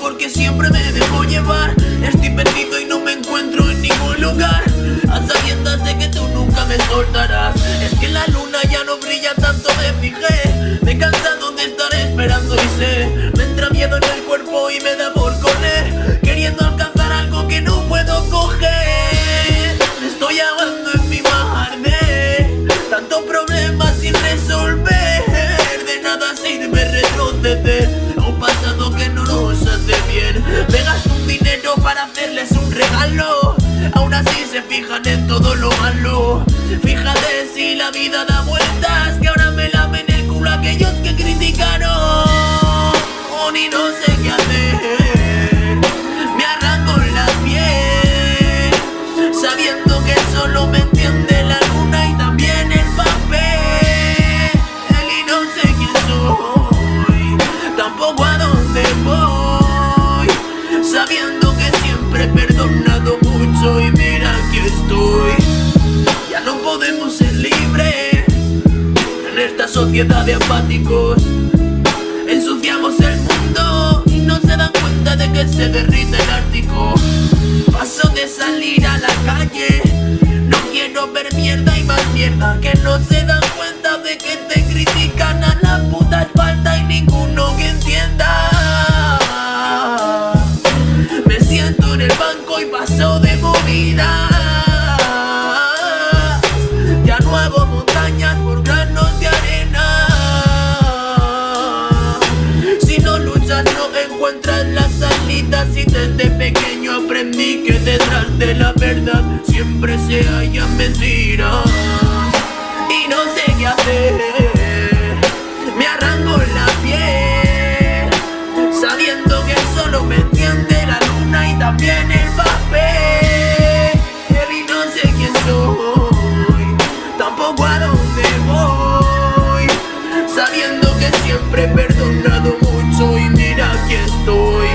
porque siempre me dejo llevar. Estoy perdido y no me encuentro en ningún lugar, a sabiendas de que tú nunca me soltarás. Es que la luna ya no brilla tanto, me fijé. Me he cansado de estar esperando y sé, me entra miedo en el cuerpo y me da por correr, queriendo alcanzar algo que no puedo coger. Me estoy ahogando en mi mar de tanto problema sin resolver. De nada sirve retroceder a un pasado que no nos hace bien. Me gasto un dinero para hacerles un regalo, aún así se fijan en todo lo malo. Fíjate si la vida da vueltas, que ahora me lamen el culo aquellos que criticaron. Y no sé qué hacer, me arranco la piel, sabiendo que solo me entiende la luna y también el papel. Y no sé quién soy, tampoco a dónde voy, sabiendo que siempre he perdonado mucho y mira aquí estoy. Ya no podemos ser libres en esta sociedad de apáticos. Ensuciamos el mundo y no se dan cuenta de que se derrite el Ártico. Paso de salir a la calle, no quiero ver mierda y más mierda, que no se dan cuenta de que te critican a la puta espalda y ninguno que entienda. Me siento en el banco y paso de movidas. Ya no hago montañas por granos de arena. No encuentras las salidas y desde pequeño aprendí que detrás de la verdad siempre se hallan mentiras. Y no sé qué hacer, me arranco la piel, sabiendo que solo me entiende la luna y también el papel. Y no sé quién soy, tampoco a dónde voy, sabiendo que siempre he perdonado mucho y mira aquí estoy.